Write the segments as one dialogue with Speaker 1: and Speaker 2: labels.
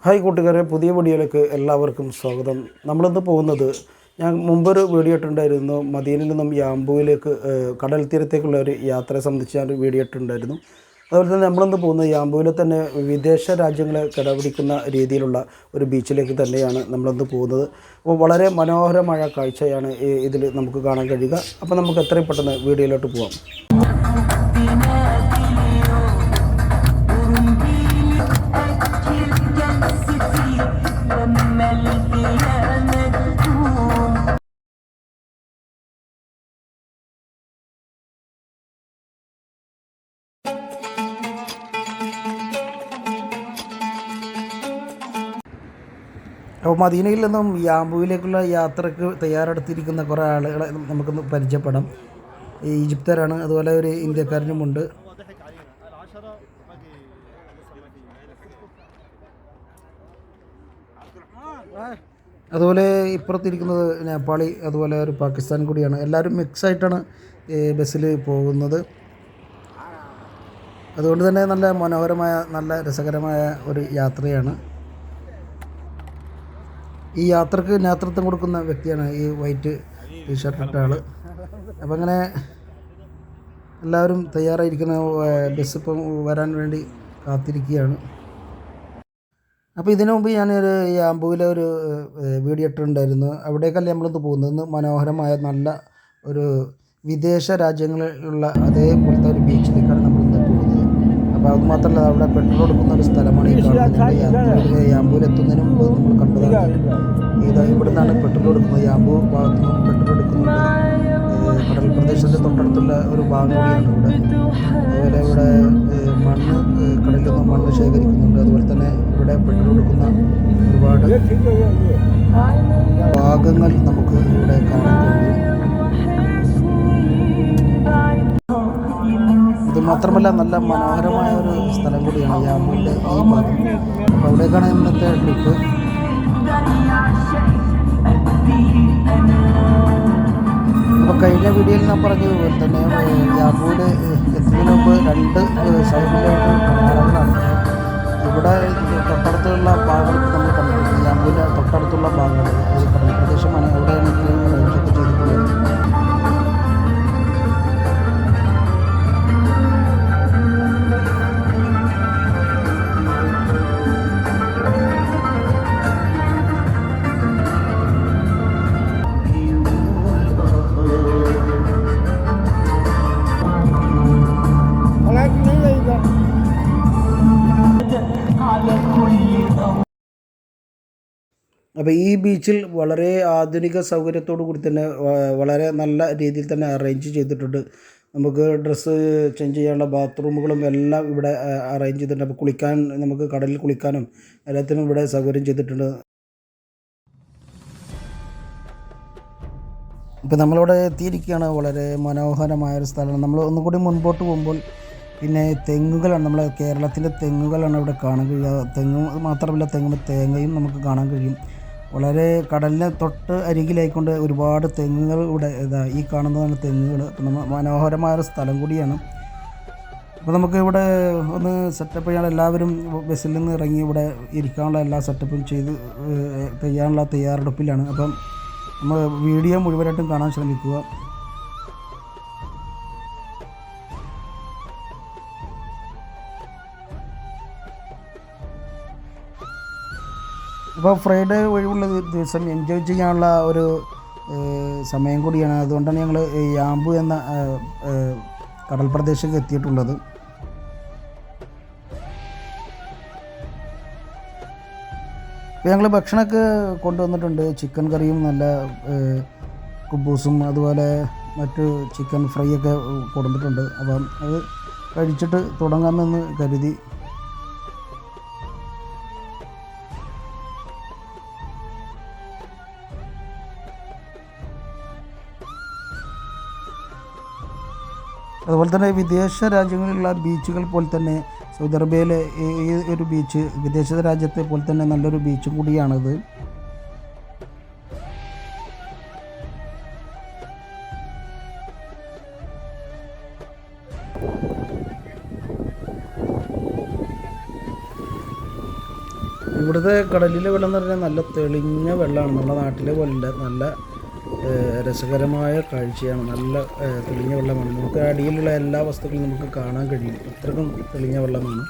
Speaker 1: Hi കൂട്ടുകാരെ, പുതിയ വീഡിയോയിലേക്ക് എല്ലാവർക്കും സ്വാഗതം. നമ്മളിന്ന് പോകുന്നത്, ഞാൻ മുമ്പൊരു വീഡിയോ ഇട്ടിട്ടുണ്ടായിരുന്നു, മദീനയിൽ നിന്നും യാമ്പുവിലേക്ക് കടൽ തീരത്തേക്കുള്ള ഒരു യാത്രയെ സംബന്ധിച്ച് ഞാൻ ഒരു വീഡിയോ ഇട്ടിട്ടുണ്ടായിരുന്നു. അതുപോലെ തന്നെ നമ്മളിന്ന് പോകുന്നത് യാമ്പുവിലെ തന്നെ വിദേശ രാജ്യങ്ങളെ കിടപിടിക്കുന്ന രീതിയിലുള്ള ഒരു ബീച്ചിലേക്ക് തന്നെയാണ് നമ്മളിന്ന് പോകുന്നത്. അപ്പോൾ വളരെ മനോഹരമായ കാഴ്ചയാണ് ഇതിൽ നമുക്ക് കാണാൻ കഴിയുക. അപ്പോൾ നമുക്ക് എത്രയും പെട്ടെന്ന് വീഡിയോയിലോട്ട് പോകാം. അപ്പോൾ മദീനയിൽ നിന്നും യാമ്പുവിലേക്കുള്ള യാത്രയ്ക്ക് തയ്യാറെടുത്തിരിക്കുന്ന കുറേ ആളുകളെ നമുക്കൊന്ന് പരിചയപ്പെടാം. ഈജിപ്തുകാരാണ്, അതുപോലെ ഒരു ഇന്ത്യക്കാരനുമുണ്ട്. അതുപോലെ ഇപ്പുറത്തിരിക്കുന്നത് നേപ്പാളി, അതുപോലെ ഒരു പാകിസ്ഥാൻ കൂടിയാണ്. എല്ലാവരും മിക്സായിട്ടാണ് ബസ്സിൽ പോകുന്നത്. അതുകൊണ്ട് തന്നെ നല്ല മനോഹരമായ, നല്ല രസകരമായ ഒരു യാത്രയാണ്. ഈ യാത്രക്ക് നേതൃത്വം കൊടുക്കുന്ന വ്യക്തിയാണ് ഈ വൈറ്റ് ടീഷർട്ട് ഇട്ട ആൾ. അപ്പം അങ്ങനെ എല്ലാവരും തയ്യാറായിരിക്കുന്ന ബസ് ഇപ്പം വരാൻ വേണ്ടി കാത്തിരിക്കുകയാണ്. അപ്പോൾ ഇതിനു മുമ്പ് ഞാനൊരു യാമ്പുവിലെ ഒരു വീഡിയോ ഇട്ടിട്ടുണ്ടായിരുന്നു. അവിടേക്കല്ല നമ്മളിന്ന് പോകുന്നത്. മനോഹരമായ നല്ല ഒരു വിദേശ രാജ്യങ്ങളിലുള്ള അതേപോലത്തെ ഒരു ബീച്ചിലേക്കാണ് നമ്മളിന്ന് പോകുന്നത്. അപ്പോൾ അത് മാത്രമല്ല, അവിടെ പെട്രോൾ കൊടുക്കുന്ന ഒരു സ്ഥലമാണ് ഈ കാണുന്നത്. യാമ്പുവിൽ എത്തുന്നതിന് മുമ്പ് നമ്മൾ കണ്ടതാണ്. ഇവിടെ നിന്നാണ് പെട്രോൾ കൊടുക്കുന്നത്. യാമ്പു ഭാഗത്തു നിന്നും പെട്രോൾ എടുക്കുന്നുണ്ട്. കടൽ പ്രദേശത്തിൻ്റെ തൊട്ടടുത്തുള്ള ഒരു ഭാഗം കൂടിയാണ് ഇവിടെ. അതുപോലെ ഇവിടെ മണ്ണ്, കടലിൽ നിന്ന് മണ്ണ് ശേഖരിക്കുന്നുണ്ട്. അതുപോലെ തന്നെ ഇവിടെ പെട്രോൾ കൊടുക്കുന്ന ഒരുപാട് ഭാഗങ്ങൾ നമുക്ക് ഇവിടെ കാണാൻ കഴിയും. ഇത് മാത്രമല്ല, നല്ല മനോഹരമായ ഒരു സ്ഥലം കൂടിയാണ് യാമ്പുവിൻ്റെ ഈ ഭാഗം. അപ്പോൾ അവിടേക്കാണ് ഇന്നത്തെ ട്രിപ്പ്. അപ്പോൾ കഴിഞ്ഞ വീഡിയോയിൽ ഞാൻ പറഞ്ഞതുപോലെ തന്നെ യാമ്പുവിൽ എത്തുന്നതിന് മുമ്പ് രണ്ട് സൈഡിലായിട്ട് പാറകളാണ്. ഇവിടെ തൊട്ടടുത്തുള്ള ഭാഗങ്ങൾ നമ്മൾ കണ്ടിട്ടുണ്ട്. യാമ്പുവിൻ്റെ തൊട്ടടുത്തുള്ള ഭാഗങ്ങൾ കടൽ പ്രദേശമാണ്. അവിടെയാണ് റേഞ്ചൊക്കെ ചെയ്തിട്ടുള്ളത്. അപ്പോൾ ഈ ബീച്ചിൽ വളരെ ആധുനിക സൗകര്യത്തോടു കൂടി തന്നെ വളരെ നല്ല രീതിയിൽ തന്നെ അറേഞ്ച് ചെയ്തിട്ടുണ്ട്. നമുക്ക് ഡ്രസ്സ് ചേഞ്ച് ചെയ്യാനുള്ള ബാത്റൂമുകളും എല്ലാം ഇവിടെ അറേഞ്ച് ചെയ്തിട്ടുണ്ട്. അപ്പോൾ കുളിക്കാൻ, നമുക്ക് കടലിൽ കുളിക്കാനും എല്ലാത്തിനും ഇവിടെ സൗകര്യം ചെയ്തിട്ടുണ്ട്. ഇപ്പോൾ നമ്മളിവിടെ എത്തിയിരിക്കുകയാണ്. വളരെ മനോഹരമായൊരു സ്ഥലമാണ്. നമ്മൾ ഒന്നുകൂടി മുൻപോട്ട് പോകുമ്പോൾ പിന്നെ തെങ്ങുകളാണ്, നമ്മളെ കേരളത്തിലെ തെങ്ങുകളാണ് ഇവിടെ കാണാൻ കഴിയുക. തെങ്ങ് മാത്രമല്ല, തെങ്ങുമ്പോൾ തേങ്ങയും നമുക്ക് കാണാൻ കഴിയും. വളരെ കടലിന് തൊട്ട് അരികിലായിക്കൊണ്ട് ഒരുപാട് തെങ്ങുകൾ ഇവിടെ ഈ കാണുന്നതാണ് തെങ്ങുകൾ. അപ്പം മനോഹരമായൊരു സ്ഥലം കൂടിയാണ്. അപ്പോൾ നമുക്ക് ഇവിടെ ഒന്ന് സെറ്റപ്പ് ചെയ്യാൻ, എല്ലാവരും ബസ്സിൽ നിന്ന് ഇറങ്ങി ഇവിടെ ഇരിക്കാനുള്ള എല്ലാ സെറ്റപ്പും ചെയ്ത് ചെയ്യാനുള്ള തയ്യാറെടുപ്പിലാണ്. അപ്പം നമ്മൾ വീഡിയോ മുഴുവനായിട്ടും കാണാൻ ശ്രമിക്കുക. അപ്പോൾ ഫ്രൈഡേ ഒഴിവുള്ള ദിവസം എൻജോയ് ചെയ്യാനുള്ള ഒരു സമയം കൂടിയാണ്. അതുകൊണ്ടാണ് ഞങ്ങൾ യാമ്പു എന്ന കടൽ പ്രദേശത്ത് എത്തിയിട്ടുള്ളത്. അപ്പോൾ ഞങ്ങൾ ഭക്ഷണമൊക്കെ കൊണ്ടുവന്നിട്ടുണ്ട്. ചിക്കൻ കറിയും നല്ല കുബൂസും അതുപോലെ മറ്റു ചിക്കൻ ഫ്രൈ ഒക്കെ കൊണ്ടുവന്നിട്ടുണ്ട്. അപ്പം അത് കഴിച്ചിട്ട് തുടങ്ങാമെന്ന് കരുതി. അതുപോലെ തന്നെ വിദേശ രാജ്യങ്ങളിലുള്ള ബീച്ചുകൾ പോലെ തന്നെ സൗദി അറേബ്യയിലെ ഈ ഒരു ബീച്ച് വിദേശ രാജ്യത്തെ പോലെ തന്നെ നല്ലൊരു ബീച്ചും കൂടിയാണിത്. ഇവിടുത്തെ കടലിലെ വെള്ളം എന്ന് പറഞ്ഞാൽ നല്ല തെളിഞ്ഞ വെള്ളമാണ്. നമ്മുടെ നാട്ടിലെ പോലെ നല്ല രസകരമായ കാഴ്ചയാണ്. നല്ല തെളിഞ്ഞ വെള്ളമാണ്. നമുക്ക് അടിയിലുള്ള എല്ലാ വസ്തുക്കളും നമുക്ക് കാണാൻ കഴിയും. അത്രക്കും തെളിഞ്ഞ വെള്ളമാണ്.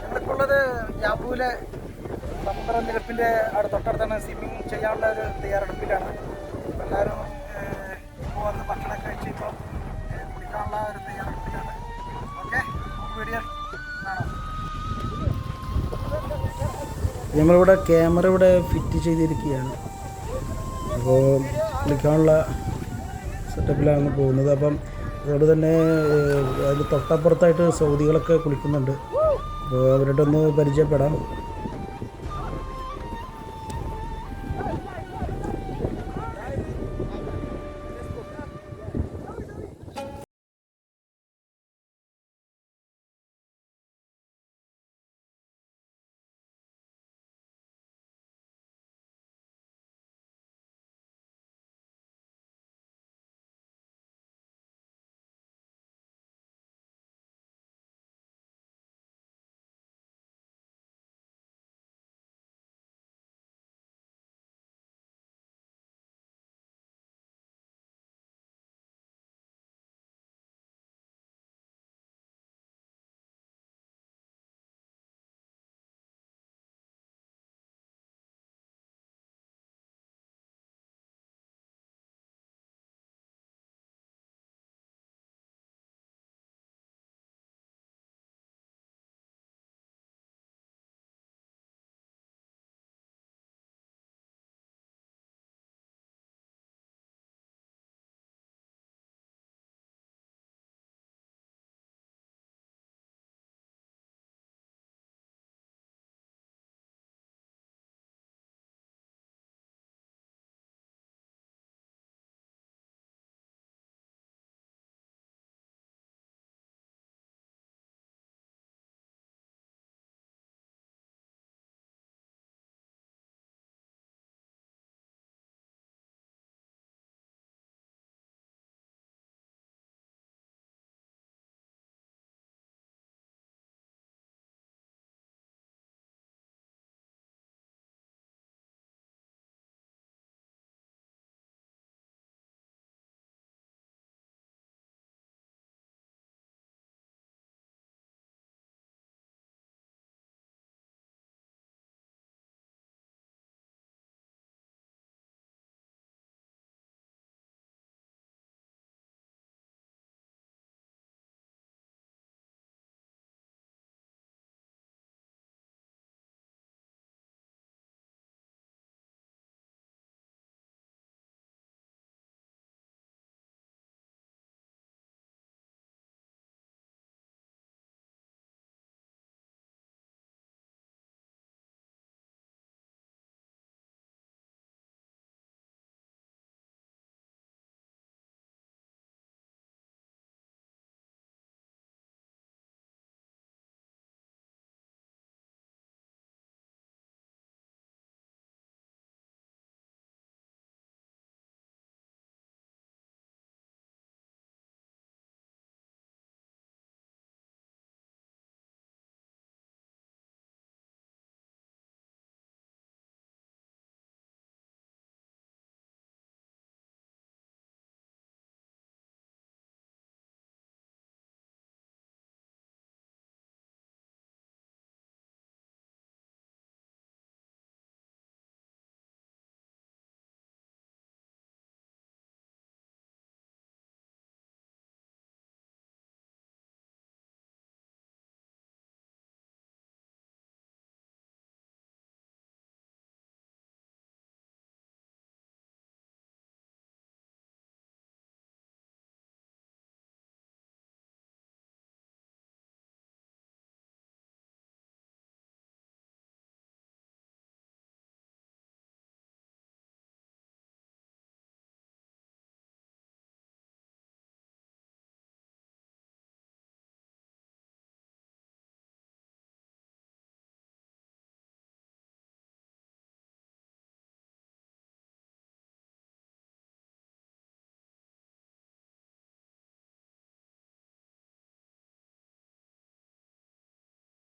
Speaker 1: ഞങ്ങളിപ്പോൾ ജാബുവിലെ സമുദ്രനിരപ്പിൻ്റെ തൊട്ടടുത്താണ്. സ്വിമ്മിങ് ചെയ്യാനുള്ള ഒരു തയ്യാറെടുപ്പിലാണ്. എല്ലാവരും ഇപ്പോൾ വന്ന് ഭക്ഷണം കഴിച്ച് ഇപ്പോൾ കുളിക്കാനുള്ള ഒരു തയ്യാറെടുപ്പിലാണ്. ഓക്കെ, വീഡിയോ കാണാം. നമ്മളിവിടെ ക്യാമറ ഇവിടെ ഫിറ്റ് ചെയ്തിരിക്കുകയാണ്. അപ്പോൾ കുളിക്കാനുള്ള സെറ്റപ്പിലാണ് പോകുന്നത്. അപ്പം അതുകൊണ്ട് തന്നെ അതിന് തൊട്ടപ്പുറത്തായിട്ട് സൗദികളൊക്കെ കുളിക്കുന്നുണ്ട്. അപ്പോൾ അവരുടെ ഒന്ന് പരിചയപ്പെടാം.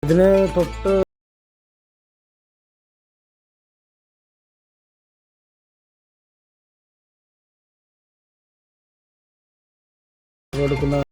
Speaker 1: ഇതിന് തൊട്ട് കൊടുക്കുന്ന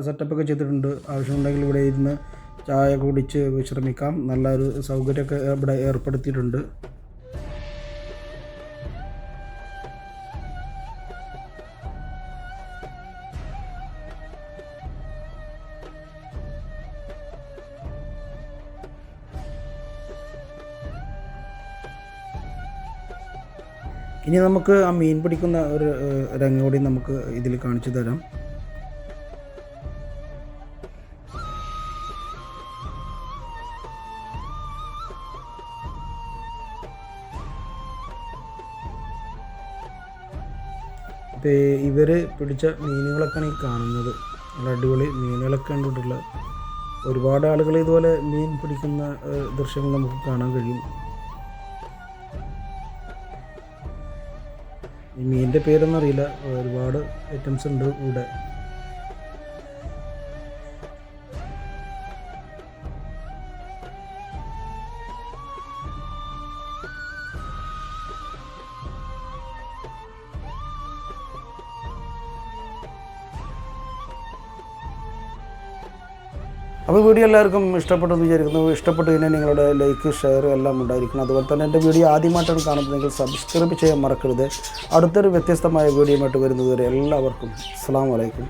Speaker 1: സെറ്റപ്പൊക്കെ ചെയ്തിട്ടുണ്ട്. ആവശ്യമുണ്ടെങ്കിൽ ഇവിടെ ഇരുന്ന് ചായ കുടിച്ച് വിശ്രമിക്കാം. നല്ലൊരു സൗകര്യമൊക്കെ ഇവിടെ ഏർപ്പെടുത്തിയിട്ടുണ്ട്. ഇനി നമുക്ക് ആ മീൻ പിടിക്കുന്ന ഒരു രംഗം കൂടി നമുക്ക് ഇതിൽ കാണിച്ചു തരാം. ഇവർ പിടിച്ച മീനുകളൊക്കെയാണ് ഈ കാണുന്നത്. നല്ല അടിപൊളി മീനുകളൊക്കെ കണ്ടിട്ടുള്ള ഒരുപാട് ആളുകൾ ഇതുപോലെ മീൻ പിടിക്കുന്ന ദൃശ്യങ്ങൾ നമുക്ക് കാണാൻ കഴിയും. ഈ മീനിൻ്റെ പേരൊന്നും അറിയില്ല, ഒരുപാട് ഐറ്റംസ് ഉണ്ട് ഇവിടെ. അപ്പോൾ വീഡിയോ എല്ലാവർക്കും ഇഷ്ടപ്പെട്ടെന്ന് വിചാരിക്കുന്നു. ഇഷ്ടപ്പെട്ടു കഴിഞ്ഞാൽ നിങ്ങളുടെ ലൈക്ക് ഷെയർ എല്ലാം ഉണ്ടായിരിക്കണം. അതുപോലെ തന്നെ എൻ്റെ വീഡിയോ ആദ്യമായിട്ടാണ് കാണുന്നതെങ്കിൽ സബ്സ്ക്രൈബ് ചെയ്യാൻ മറക്കരുത്. അടുത്തൊരു വ്യത്യസ്തമായ വീഡിയോയുമായിട്ട് വരുന്നതുവരെ എല്ലാവർക്കും അസ്സലാമു അലൈക്കും.